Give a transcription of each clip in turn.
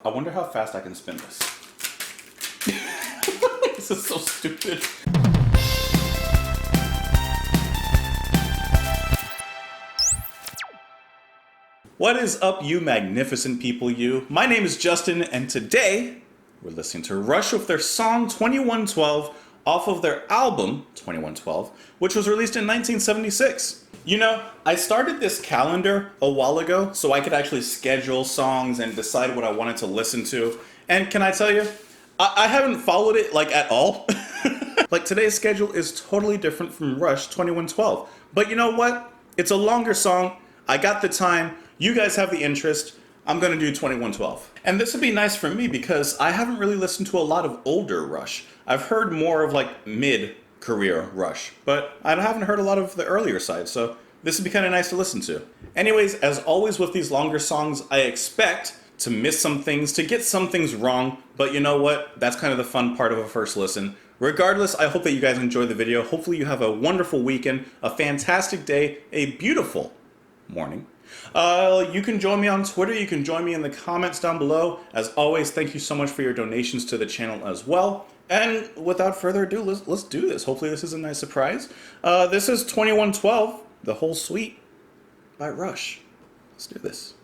I wonder how fast I can spin this. This is so stupid. What is up, you magnificent people, you? My name is Justin, and today we're listening to Rush with their song 2112 off of their album 2112, which was released in 1976. You know, I started this calendar a while ago so I could actually schedule songs and decide what I wanted to listen to. And can I tell you, I haven't followed it like at all. Like today's schedule is totally different from Rush 2112. But you know what? It's a longer song. I got the time. You guys have the interest. I'm gonna do 2112. And this would be nice for me because I haven't really listened to a lot of older Rush. I've heard more of like mid-career Rush, but I haven't heard a lot of the earlier side, so this would be kind of nice to listen to. Anyways, as always with these longer songs, I expect to miss some things, to get some things wrong, but you know what? That's kind of the fun part of a first listen. Regardless, I hope that you guys enjoy the video. Hopefully you have a wonderful weekend, a fantastic day, a beautiful morning. You can join me on Twitter. You can join me in the comments down below. As always, thank you so much for your donations to the channel as well. And without further ado, let's do this. Hopefully this is a nice surprise. This is 2112, the whole suite by Rush. Let's do this.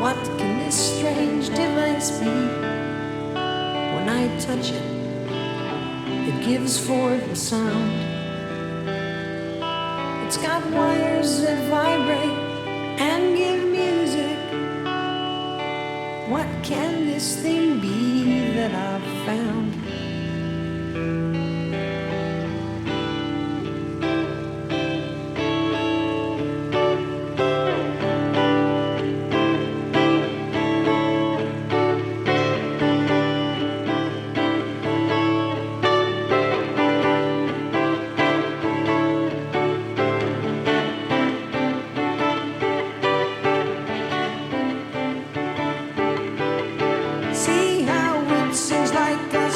What can this strange device be? When I touch it, it gives forth a sound. It's got wires that vibrate and give music. What can this thing be that I've found? See how it sings like a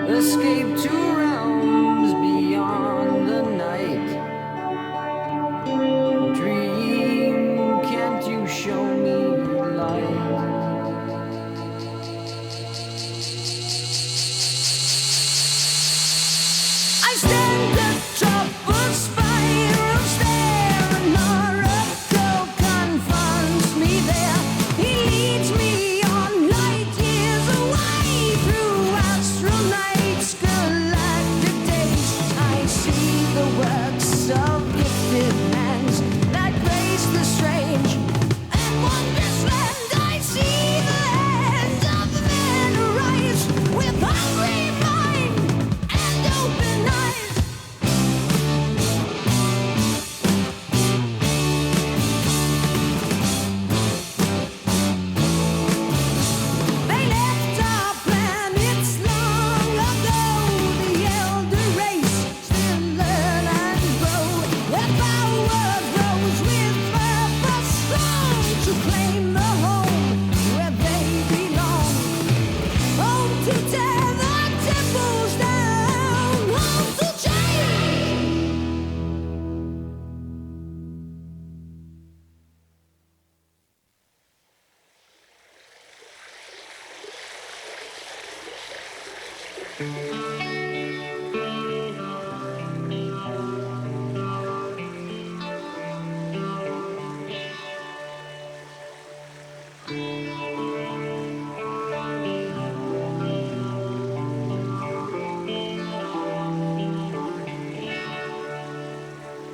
escape to realms beyond the night. Dream, can't you show me light? I stand atop a spiral stair, and Morocco confronts me there. He leads me on light years away through astral nights, galactic days. I see the works of gifted hands that grace the strange and wondrous land. I see the hands of men arise with hungry mind and open eyes. They left our planets long ago. The elder race still learn and grow. Their power grows with purpose strong to claim the home where they belong. Home to tear the temples down. Home to change.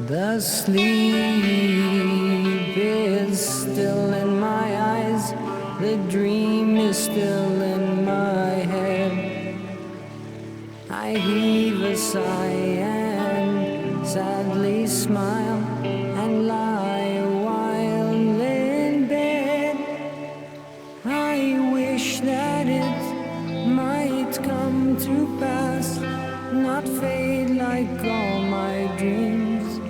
The sleep is still in my eyes. The dream is still in my head. I heave a sigh and sadly smile and lie a while in bed. I wish that it might come to pass, not fade like all my dreams.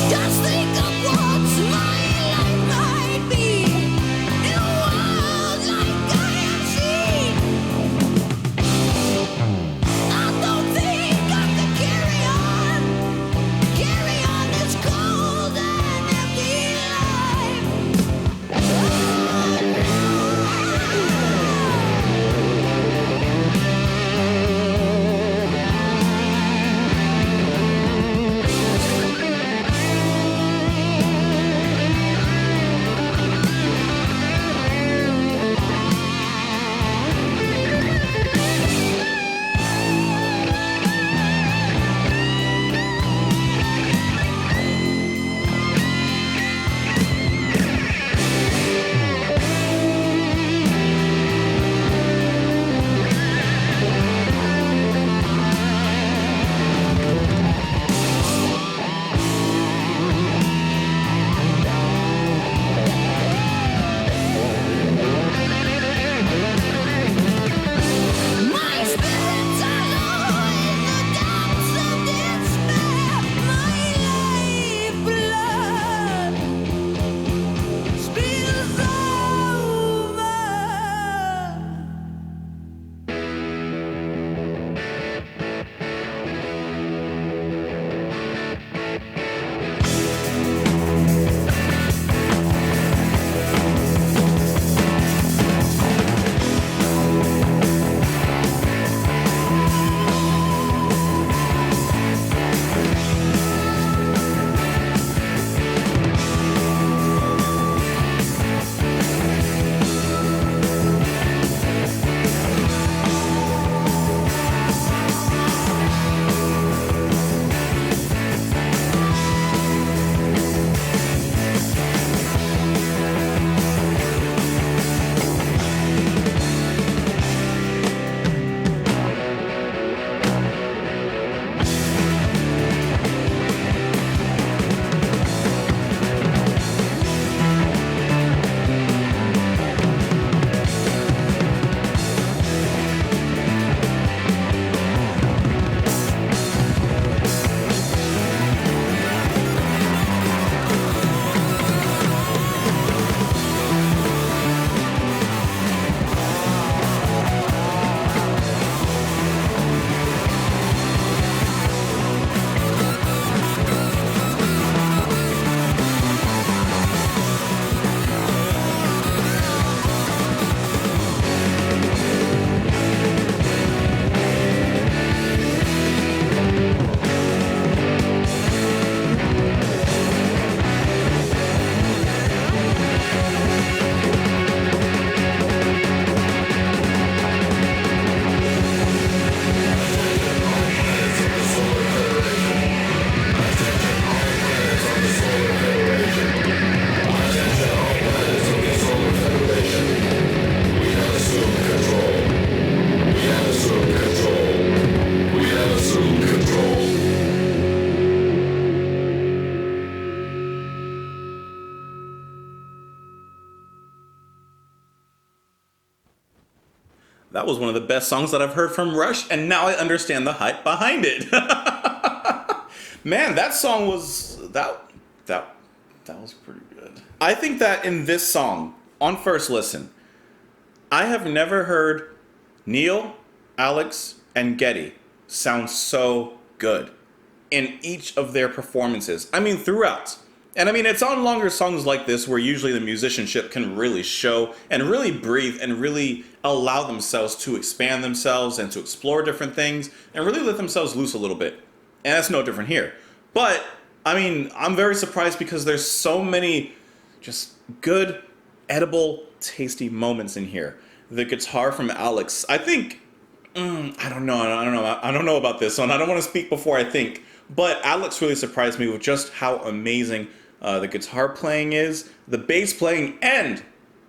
Just think of what my life might be in a world like I have seen. I don't think I could carry on this cold and empty life. that was one of the best songs that I've heard from Rush, and now I understand the hype behind it. Man, that song was that was pretty good. I think that in this song, on first listen, I have never heard Neil, Alex, and Geddy sound so good in each of their performances. I mean, throughout. And I mean, it's on longer songs like this where usually the musicianship can really show and really breathe and really allow themselves to expand themselves and to explore different things and really let themselves loose a little bit. And that's no different here. But, I mean, I'm very surprised because there's so many just good, edible, tasty moments in here. The guitar from Alex, I think, I don't know about this one. I don't want to speak before I think. But Alex really surprised me with just how amazing the guitar playing is, the bass playing, and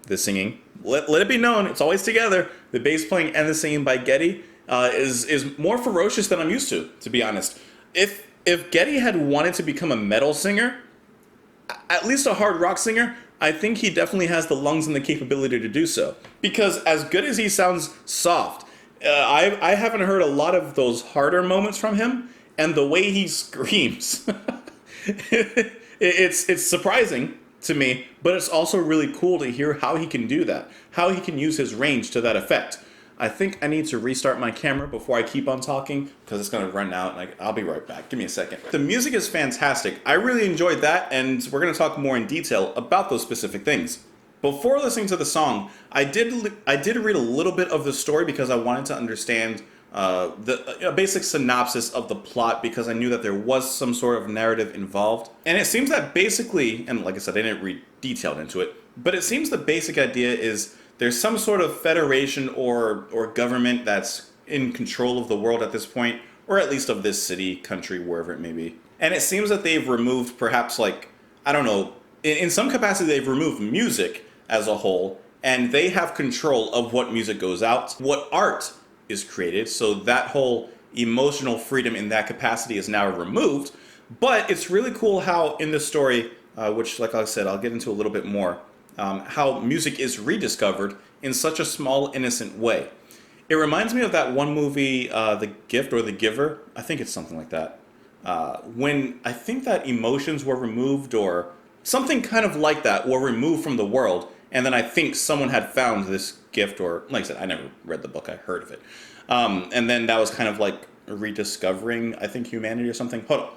the singing. Let it be known, it's always together. The bass playing and the singing by Geddy is more ferocious than I'm used to be honest. If Geddy had wanted to become a metal singer, at least a hard rock singer, I think he definitely has the lungs and the capability to do so. Because as good as he sounds soft, I haven't heard a lot of those harder moments from him, and the way he screams, it's surprising to me, but it's also really cool to hear how he can do that, how he can use his range to that effect. I think I need to restart my camera before I keep on talking because it's going to run out, and I'll be right back. Give me a second. The music is fantastic. I really enjoyed that, and we're going to talk more in detail about those specific things. Before listening to the song, I did read a little bit of the story because I wanted to understand the basic synopsis of the plot because I knew that there was some sort of narrative involved. And it seems that basically, and like I said, I didn't read detailed into it, but it seems the basic idea is there's some sort of federation or government that's in control of the world at this point, or at least of this city, country, wherever it may be. And it seems that they've removed perhaps I don't know, in some capacity they've removed music as a whole, and they have control of what music goes out, what art is created, so that whole emotional freedom in that capacity is now removed. But it's really cool how in this story, which like I said, I'll get into a little bit more, how music is rediscovered in such a small, innocent way. It reminds me of that one movie, The Gift or The Giver. I think it's something like that. When I think that emotions were removed or something kind of like that were removed from the world, and then I think someone had found this gift, or like I said, I never read the book, I heard of it. And then that was kind of like rediscovering, I think, humanity or something. Hold on.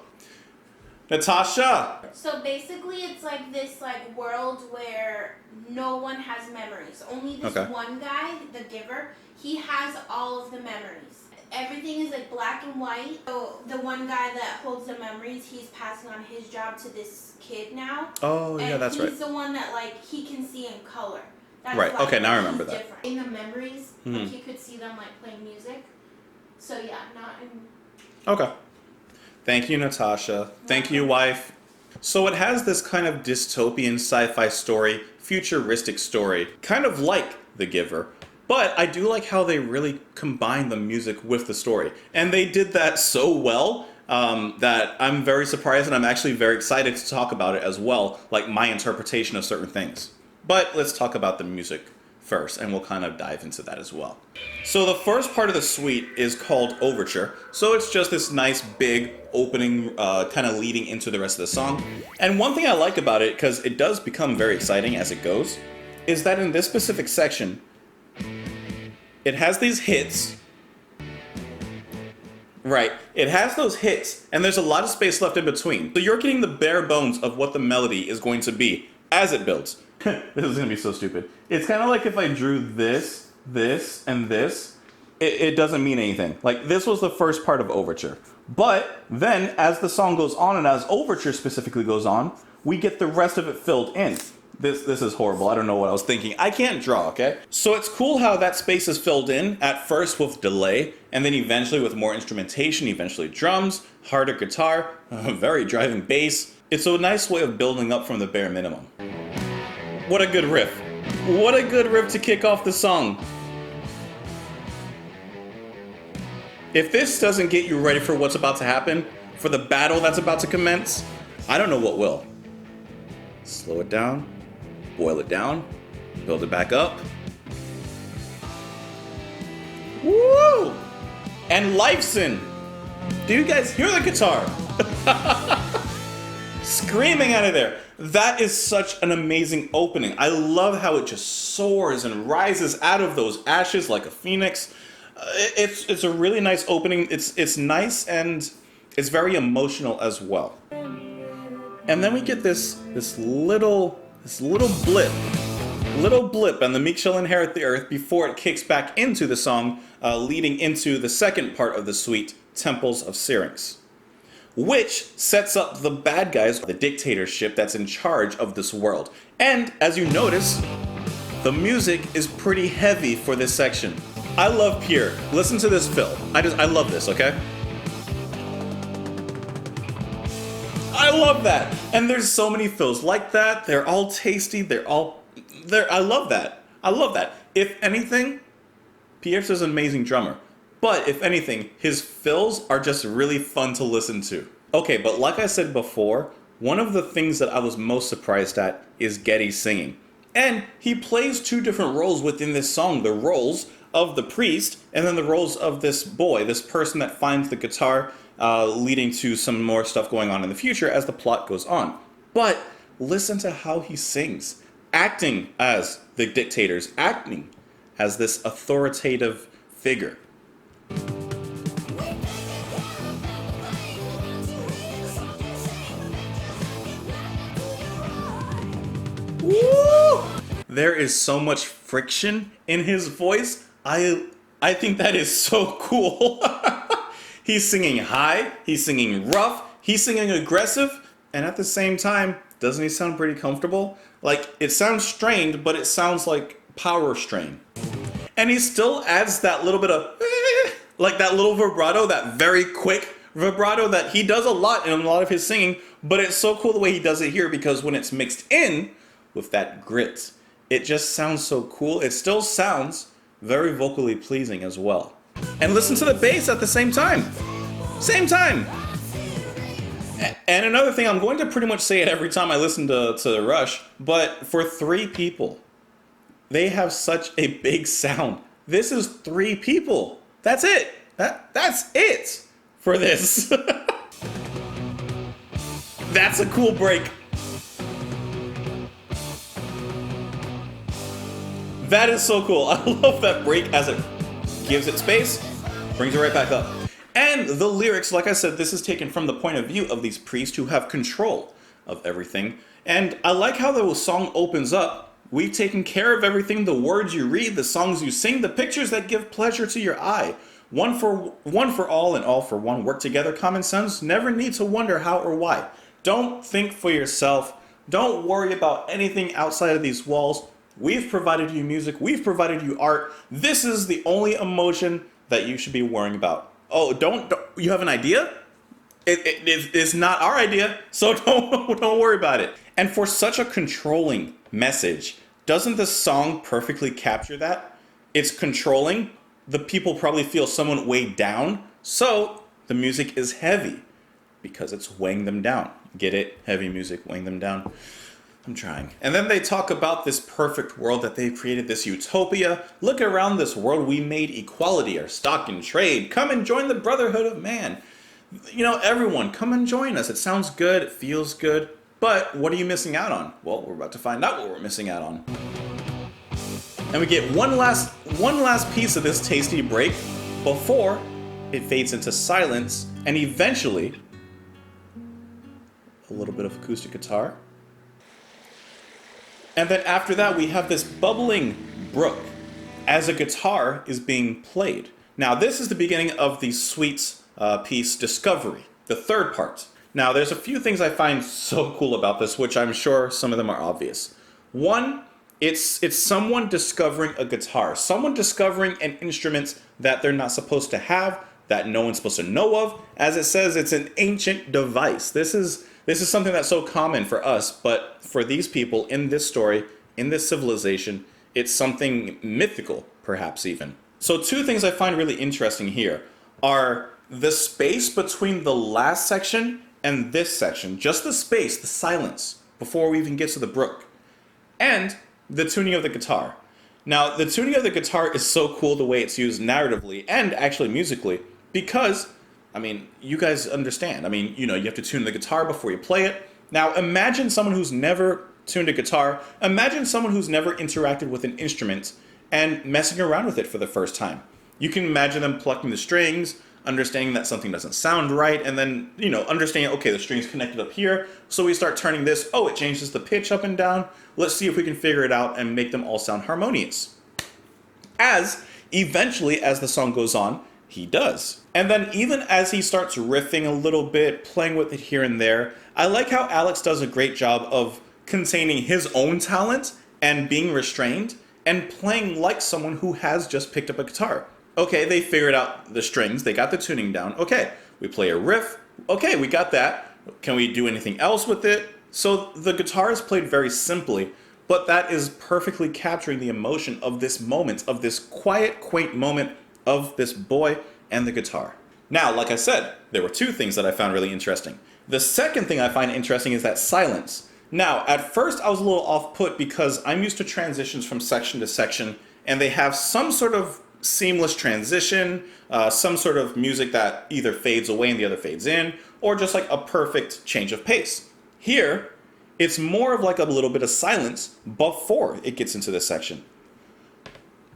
Natasha! So basically it's like this world where no one has memories. Only this one guy, the giver, he has all of the memories. Everything is black and white. So the one guy that holds the memories, he's passing on his job to this kid now. Oh, yeah, that's right. And he's the one that he can see in color. That's right, okay, now I remember that. Different. In the memories, he could see them playing music. So yeah, not in... Okay. Thank you, Natasha. Thank you, wife. So it has this kind of dystopian sci-fi story, futuristic story, kind of like The Giver. But I do like how they really combine the music with the story. And they did that so well that I'm very surprised, and I'm actually very excited to talk about it as well, like my interpretation of certain things. But let's talk about the music first, and we'll kind of dive into that as well. So the first part of the suite is called Overture. So it's just this nice big opening kind of leading into the rest of the song. And one thing I like about it, because it does become very exciting as it goes, is that in this specific section, it has these hits. Right, it has those hits, and there's a lot of space left in between. So you're getting the bare bones of what the melody is going to be as it builds. This is going to be so stupid. It's kind of like if I drew this, and this, it doesn't mean anything. Like, this was the first part of Overture. But then, as the song goes on, and as Overture specifically goes on, we get the rest of it filled in. This is horrible. I don't know what I was thinking. I can't draw, okay? So it's cool how that space is filled in, at first with delay, and then eventually with more instrumentation, eventually drums, harder guitar, very driving bass. It's a nice way of building up from the bare minimum. What a good riff. What a good riff to kick off the song. If this doesn't get you ready for what's about to happen, for the battle that's about to commence, I don't know what will. Slow it down, boil it down, build it back up. and Lifeson. Do you guys hear the guitar? Screaming out of there. That is such an amazing opening. I love how it just soars and rises out of those ashes like a phoenix. It's a really nice opening. It's nice and it's very emotional as well. And then we get this little blip, and the meek shall inherit the earth before it kicks back into the song, leading into the second part of the suite, Temples of Syrinx, which sets up the bad guys, the dictatorship that's in charge of this world. And as you notice, the music is pretty heavy for this section. I love Pierre. Listen to this fill. I love this, okay? I love that. And there's so many fills like that. They're all tasty. I love that. I love that. If anything, Pierre's is an amazing drummer. But if anything, his fills are just really fun to listen to. Okay, but like I said before, one of the things that I was most surprised at is Geddy singing. And he plays two different roles within this song. The roles of the priest, and then the roles of this boy, this person that finds the guitar, leading to some more stuff going on in the future as the plot goes on. But listen to how he sings, acting as the dictators, acting as this authoritative figure. Woo! There is so much friction in his voice. I think that is so cool. He's singing high, he's singing rough, he's singing aggressive, and at the same time, doesn't he sound pretty comfortable? Like, it sounds strained, but it sounds like power strain. And he still adds that little bit of, like that little vibrato, that very quick vibrato that he does a lot in a lot of his singing, but it's so cool the way he does it here because when it's mixed in with that grit, it just sounds so cool. It still sounds very vocally pleasing as well. And listen to the bass at the same time. Same time. And another thing, I'm going to pretty much say it every time I listen to Rush, but for three people, they have such a big sound. This is three people. That's it. That's it for this. That's a cool break. That is so cool. I love that break as it gives it space, brings it right back up. And the lyrics, like I said, this is taken from the point of view of these priests who have control of everything. And I like how the song opens up. We've taken care of everything, the words you read, the songs you sing, the pictures that give pleasure to your eye. One for all and all for one. Work together, common sense. Never need to wonder how or why. Don't think for yourself. Don't worry about anything outside of these walls. We've provided you music. We've provided you art. This is the only emotion that you should be worrying about. Oh, don't you have an idea? It's not our idea, so don't worry about it. And for such a controlling message, doesn't this song perfectly capture that? It's controlling. The people probably feel somewhat weighed down, so the music is heavy because it's weighing them down. Get it? Heavy music weighing them down. I'm trying. And then they talk about this perfect world that they've created, this utopia. Look around this world, we made equality our stock in trade. Come and join the brotherhood of man. You know, everyone, come and join us. It sounds good, it feels good, but what are you missing out on? Well, we're about to find out what we're missing out on. And we get one last piece of this tasty break before it fades into silence and eventually a little bit of acoustic guitar. And then after that, we have this bubbling brook as a guitar is being played. Now, this is the beginning of the suite piece, Discovery, the third part. Now, there's a few things I find so cool about this, which I'm sure some of them are obvious. One, it's someone discovering a guitar, someone discovering an instrument that they're not supposed to have, that no one's supposed to know of. As it says, it's an ancient device. This is something that's so common for us, but for these people in this story, in this civilization, it's something mythical, perhaps even. So two things I find really interesting here are the space between the last section and this section, just the space, the silence, before we even get to the brook, and the tuning of the guitar. Now, the tuning of the guitar is so cool the way it's used narratively and actually musically, Because, I mean, you guys understand. I mean, you have to tune the guitar before you play it. Now, imagine someone who's never tuned a guitar. Imagine someone who's never interacted with an instrument and messing around with it for the first time. You can imagine them plucking the strings, understanding that something doesn't sound right, and then, understanding, okay, the string's connected up here, so we start turning this, oh, it changes the pitch up and down. Let's see if we can figure it out and make them all sound harmonious. Eventually, as the song goes on, he does. And then even as he starts riffing a little bit, playing with it here and there, I like how Alex does a great job of containing his own talent and being restrained and playing like someone who has just picked up a guitar. Okay, they figured out the strings, they got the tuning down. Okay, we play a riff. Okay, we got that. Can we do anything else with it? So the guitar is played very simply, but that is perfectly capturing the emotion of this moment, of this quiet, quaint moment of this boy and the guitar. Now, like I said, there were two things that I found really interesting. The second thing I find interesting is that silence. Now, at first I was a little off-put because I'm used to transitions from section to section, and they have some sort of seamless transition, some sort of music that either fades away and the other fades in, or just like a perfect change of pace. Here, it's more of like a little bit of silence before it gets into this section.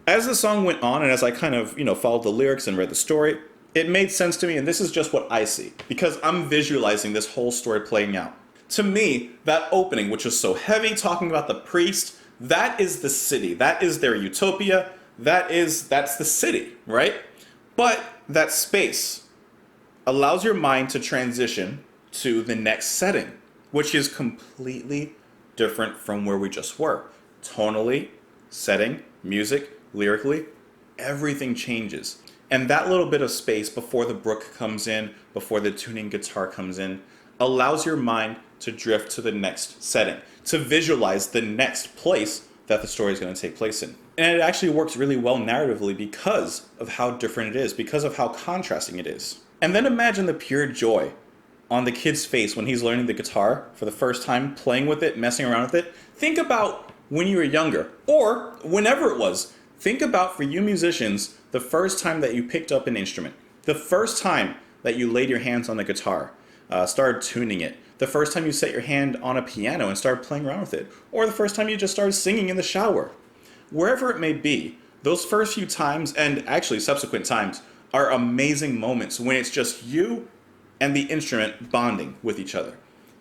As the song went on and as I kind of, followed the lyrics and read the story, it made sense to me, and this is just what I see, because I'm visualizing this whole story playing out. To me, that opening, which was so heavy, talking about the priest, that is the city. That is their utopia. That's the city, right? But that space allows your mind to transition to the next setting, which is completely different from where we just were. Tonally, setting, music, lyrically, everything changes. And that little bit of space before the brook comes in, before the tuning guitar comes in, allows your mind to drift to the next setting, to visualize the next place that the story is going to take place in. And it actually works really well narratively because of how different it is, because of how contrasting it is. And then imagine the pure joy on the kid's face when he's learning the guitar for the first time, playing with it, messing around with it. Think about when you were younger, or whenever it was. Think about, for you musicians, the first time that you picked up an instrument, the first time that you laid your hands on the guitar, started tuning it, the first time you set your hand on a piano and started playing around with it, or the first time you just started singing in the shower. Wherever it may be, those first few times, and actually subsequent times, are amazing moments when it's just you and the instrument bonding with each other.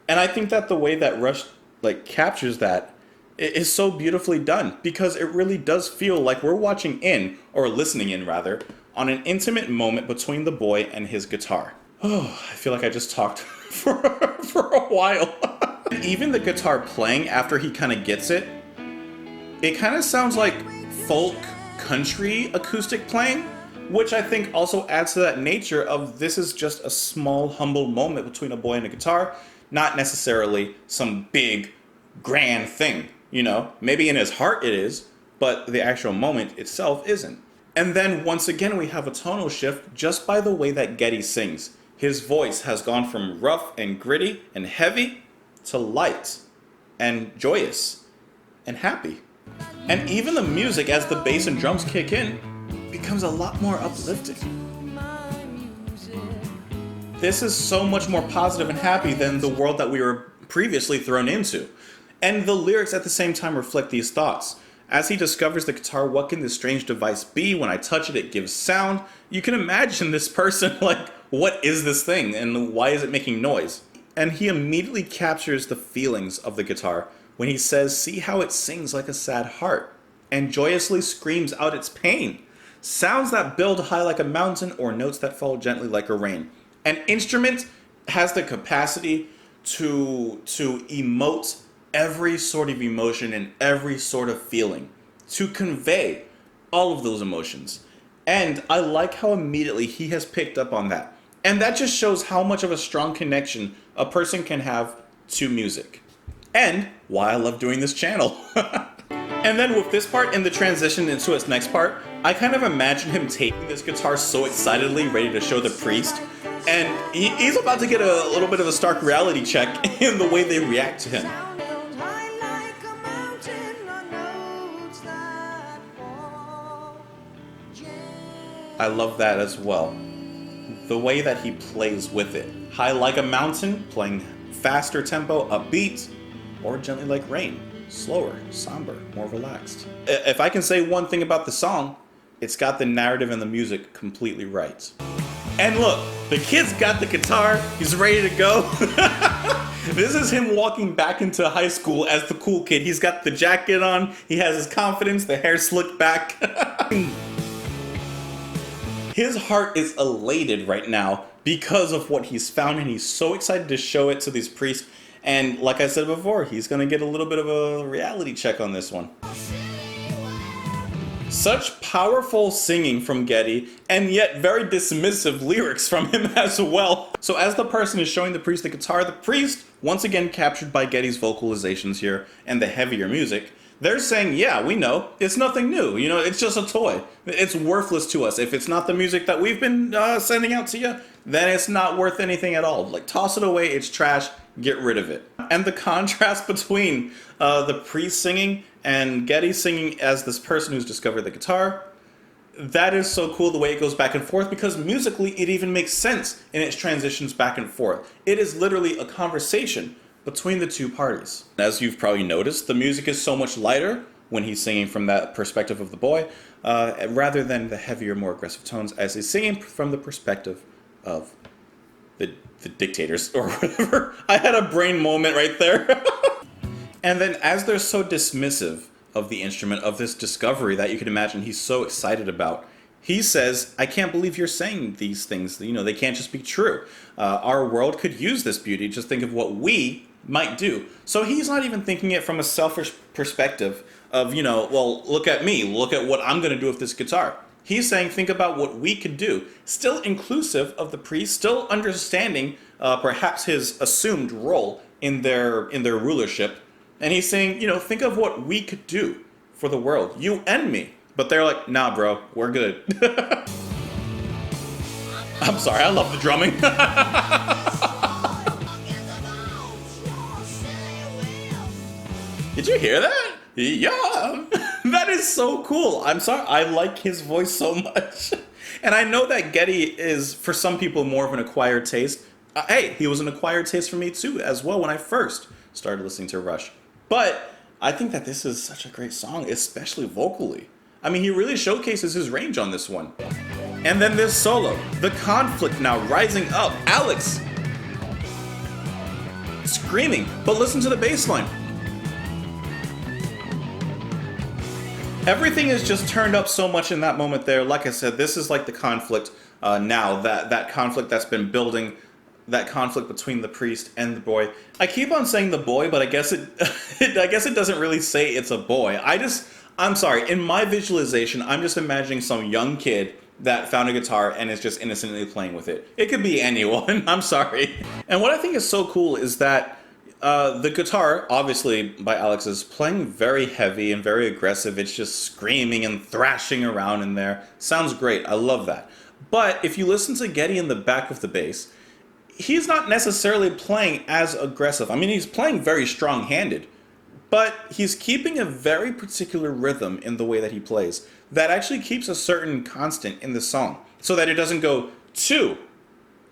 And I think that the way that Rush captures that is so beautifully done, because it really does feel like we're watching in, or listening in rather, on an intimate moment between the boy and his guitar. Oh, I feel like I just talked for a while. Even the guitar playing after he kind of gets it, it kind of sounds like folk country acoustic playing, which I think also adds to that nature of this is just a small, humble moment between a boy and a guitar, not necessarily some big, grand thing, Maybe in his heart it is, but the actual moment itself isn't. And then once again we have a tonal shift just by the way that Geddy sings. His voice has gone from rough and gritty and heavy to light and joyous and happy. And even the music, as the bass and drums kick in, becomes a lot more uplifting. This is so much more positive and happy than the world that we were previously thrown into. And the lyrics at the same time reflect these thoughts. As he discovers the guitar, what can this strange device be? When I touch it, it gives sound. You can imagine this person what is this thing and why is it making noise? And he immediately captures the feelings of the guitar when he says, see how it sings like a sad heart and joyously screams out its pain. Sounds that build high like a mountain or notes that fall gently like a rain. An instrument has the capacity to emote every sort of emotion and every sort of feeling, to convey all of those emotions. And I like how immediately he has picked up on that. And that just shows how much of a strong connection a person can have to music. And why I love doing this channel. And then with this part and the transition into its next part, I kind of imagine him taking this guitar so excitedly, ready to show the priest. And he's about to get a little bit of a stark reality check in the way they react to him. I love that as well. the way that he plays with it. High like a mountain, playing faster tempo, upbeat, or gently like rain, slower, somber, more relaxed. If I can say one thing about the song, it's got the narrative and the music completely right. And look, the kid's got the guitar, he's ready to go. This is him walking back into high school as the cool kid. He's got the jacket on, he has his confidence, the hair slicked back. His heart is elated right now because of what he's found, and he's so excited to show it to these priests. And like I said before, he's gonna get a little bit of a reality check on this one. Such powerful singing from Geddy, and yet very dismissive lyrics from him as well. So as the person is showing the priest the guitar, the priest, once again captured by Geddy's vocalizations here and the heavier music, they're saying, yeah, we know, it's nothing new, you know, it's just a toy. It's worthless to us. If it's not the music that we've been sending out to you, then it's not worth anything at all. Like, toss it away, it's trash, get rid of it. And the contrast between the priest singing and Geddy singing as this person who's discovered the guitar, that is so cool the way it goes back and forth, because musically it even makes sense in its transitions back and forth. It is literally a conversation between the two parties. As you've probably noticed, the music is so much lighter when he's singing from that perspective of the boy, rather than the heavier, more aggressive tones as he's singing from the perspective of the dictators or whatever. I had a brain moment right there. And then as they're so dismissive of the instrument, of this discovery that you can imagine he's so excited about, he says, I can't believe you're saying these things. You know, they can't just be true. Our world could use this beauty. Just think of what we might do. So he's not even thinking it from a selfish perspective of, you know, well, look at me. Look at what I'm going to do with this guitar. He's saying, think about what we could do. Still inclusive of the priest, still understanding perhaps his assumed role in their rulership. And he's saying, you know, think of what we could do for the world, you and me. But they're like, nah, bro, we're good. I'm sorry, I love the drumming. Did you hear that? Yeah. That is so cool. I'm sorry, I like his voice so much. And I know that Geddy is, for some people, more of an acquired taste. Hey, he was an acquired taste for me too, as well, when I first started listening to Rush. But I think that this is such a great song, especially vocally. I mean, he really showcases his range on this one. And then this solo, the conflict now rising up. Alex screaming, but listen to the bass line. Everything is just turned up so much in that moment there. Like I said, this is like the conflict now, that conflict that's been building, that conflict between the priest and the boy. I keep on saying the boy, but I guess it doesn't really say it's a boy. I'm sorry, in my visualization, I'm just imagining some young kid that found a guitar and is just innocently playing with it. It could be anyone, I'm sorry. And what I think is so cool is that the guitar, obviously by Alex, is playing very heavy and very aggressive. It's just screaming and thrashing around in there. Sounds great, I love that. But if you listen to Geddy in the back of the bass, he's not necessarily playing as aggressive. I mean, he's playing very strong-handed, but he's keeping a very particular rhythm in the way that he plays that actually keeps a certain constant in the song so that it doesn't go too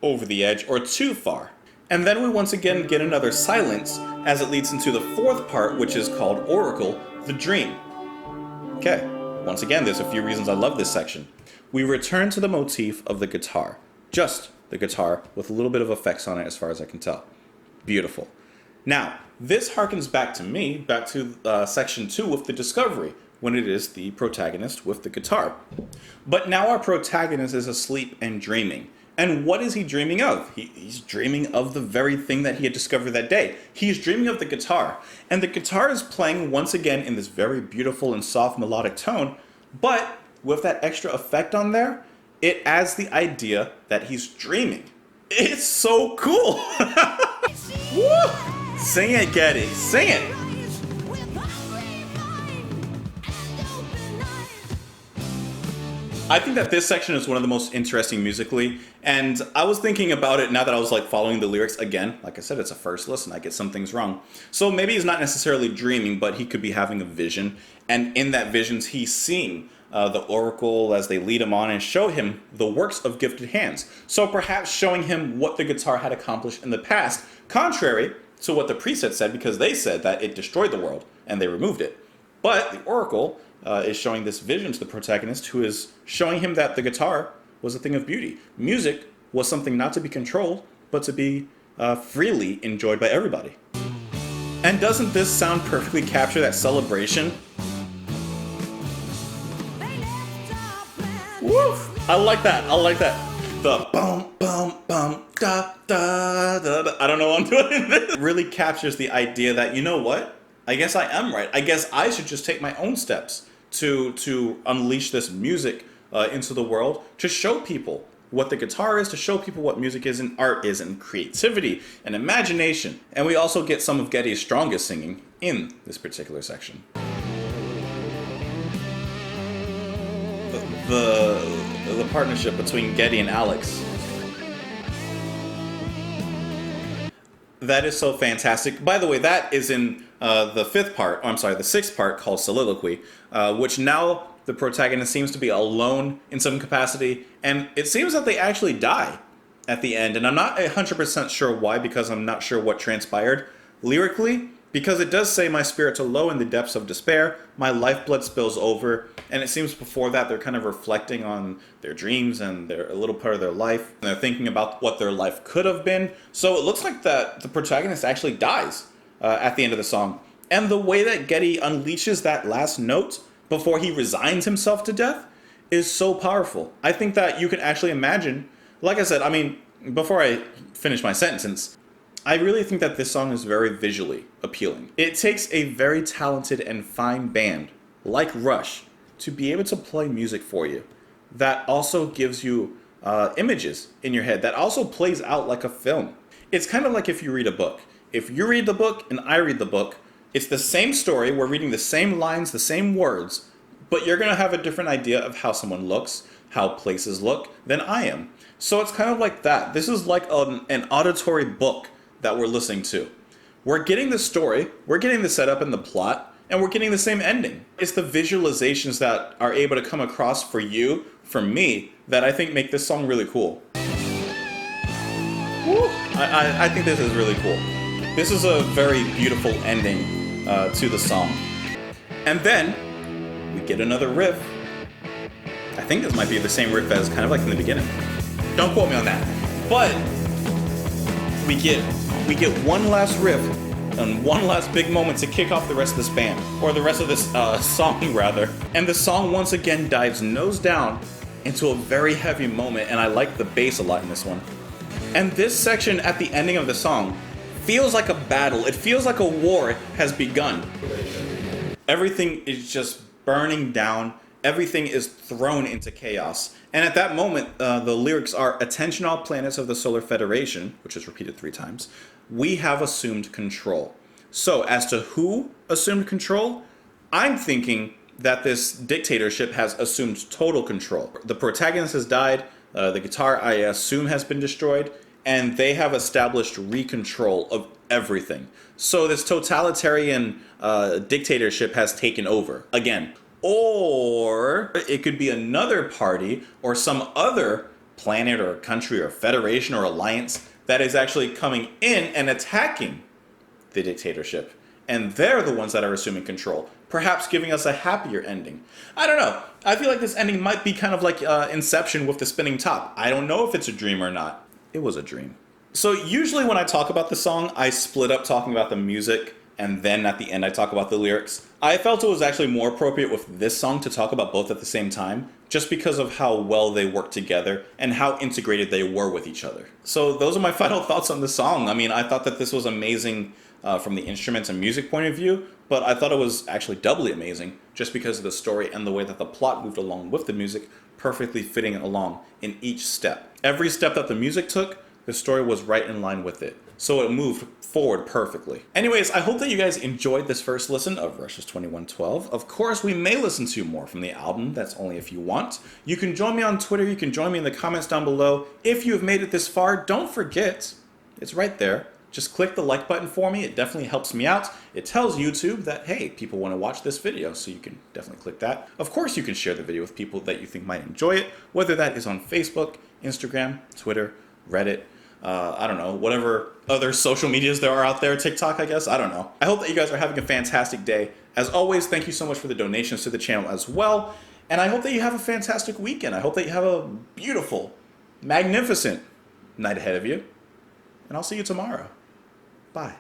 over the edge or too far. And then we once again get another silence as it leads into the fourth part, which is called Oracle, the Dream. Okay, once again, there's a few reasons I love this section. We return to the motif of the guitar. Just the guitar with a little bit of effects on it as far as I can tell. Beautiful. Now, this harkens back to section 2 with the discovery, when it is the protagonist with the guitar. But now our protagonist is asleep and dreaming. And what is he dreaming of? He's dreaming of the very thing that he had discovered that day. He's dreaming of the guitar. And the guitar is playing once again in this very beautiful and soft melodic tone, but with that extra effect on there, it adds the idea that he's dreaming. It's so cool! Woo! Sing it, Geddy, sing it! I think that this section is one of the most interesting musically, and I was thinking about it now that I was like following the lyrics again. Like I said, it's a first listen, I get some things wrong. So maybe he's not necessarily dreaming, but he could be having a vision, and in that vision he's seeing the oracle as they lead him on and show him the works of gifted hands. So perhaps showing him what the guitar had accomplished in the past, contrary to what the priest had said, because they said that it destroyed the world and they removed it. But the oracle is showing this vision to the protagonist, who is showing him that the guitar was a thing of beauty. Music was something not to be controlled, but to be freely enjoyed by everybody. And doesn't this sound perfectly capture that celebration? Woo! I like that. I like that. The bum bum bum da da da da. I don't know what I'm doing. This really captures the idea that, you know what? I guess I am right. I guess I should just take my own steps to unleash this music into the world, to show people what the guitar is, to show people what music is and art is and creativity and imagination. And we also get some of Geddy's strongest singing in this particular section. The partnership between Geddy and Alex. That is so fantastic. By the way, that is in the sixth part called Soliloquy, which now the protagonist seems to be alone in some capacity, and it seems that they actually die at the end, and I'm not 100% sure why, because I'm not sure what transpired lyrically, because it does say, my spirits are low in the depths of despair, my lifeblood spills over, and it seems before that they're kind of reflecting on their dreams and a little part of their life, and they're thinking about what their life could have been. So it looks like that the protagonist actually dies at the end of the song, and the way that Geddy unleashes that last note before he resigns himself to death is so powerful. I think that you can actually imagine, like I said, I mean, before I finish my sentence, I really think that this song is very visually appealing. It takes a very talented and fine band, like Rush, to be able to play music for you that also gives you images in your head, that also plays out like a film. It's kind of like if you read a book. If you read the book and I read the book, it's the same story, we're reading the same lines, the same words, but you're going to have a different idea of how someone looks, how places look, than I am. So it's kind of like that. This is like an auditory book that we're listening to. We're getting the story, we're getting the setup and the plot, and we're getting the same ending. It's the visualizations that are able to come across for you, for me, that I think make this song really cool. Woo! I think this is really cool. This is a very beautiful ending to the song. And then we get another riff. I think this might be the same riff as kind of like in the beginning. Don't quote me on that. But we get one last riff and one last big moment to kick off the rest of this band, or the rest of this song rather. And the song once again dives nose down into a very heavy moment, and I like the bass a lot in this one. And this section at the ending of the song feels like a battle. It feels like a war has begun. Everything is just burning down. Everything is thrown into chaos. And at that moment, the lyrics are, "Attention all planets of the Solar Federation," which is repeated 3 times, "we have assumed control." So as to who assumed control, I'm thinking that this dictatorship has assumed total control. The protagonist has died, the guitar, I assume, has been destroyed, and they have established re-control of everything. So this totalitarian dictatorship has taken over again. Or it could be another party or some other planet or country or federation or alliance that is actually coming in and attacking the dictatorship. And they're the ones that are assuming control, perhaps giving us a happier ending. I don't know. I feel like this ending might be kind of like Inception with the spinning top. I don't know if it's a dream or not. It was a dream. So usually when I talk about the song, I split up talking about the music, and then at the end I talk about the lyrics. I felt it was actually more appropriate with this song to talk about both at the same time, just because of how well they work together and how integrated they were with each other. So those are my final thoughts on the song. I mean, I thought that this was amazing from the instruments and music point of view, but I thought it was actually doubly amazing just because of the story and the way that the plot moved along with the music, perfectly fitting along in each step. Every step that the music took, the story was right in line with it. So it moved forward perfectly. Anyways, I hope that you guys enjoyed this first listen of Rush's 2112. Of course, we may listen to more from the album. That's only if you want. You can join me on Twitter. You can join me in the comments down below. If you have made it this far, don't forget, it's right there. just click the like button for me. It definitely helps me out. It tells YouTube that, hey, people want to watch this video, so you can definitely click that. Of course, you can share the video with people that you think might enjoy it, whether that is on Facebook, Instagram, Twitter, Reddit, I don't know, whatever other social medias there are out there, TikTok, I guess, I don't know. I hope that you guys are having a fantastic day. As always, thank you so much for the donations to the channel as well. And I hope that you have a fantastic weekend. I hope that you have a beautiful, magnificent night ahead of you. And I'll see you tomorrow. Bye.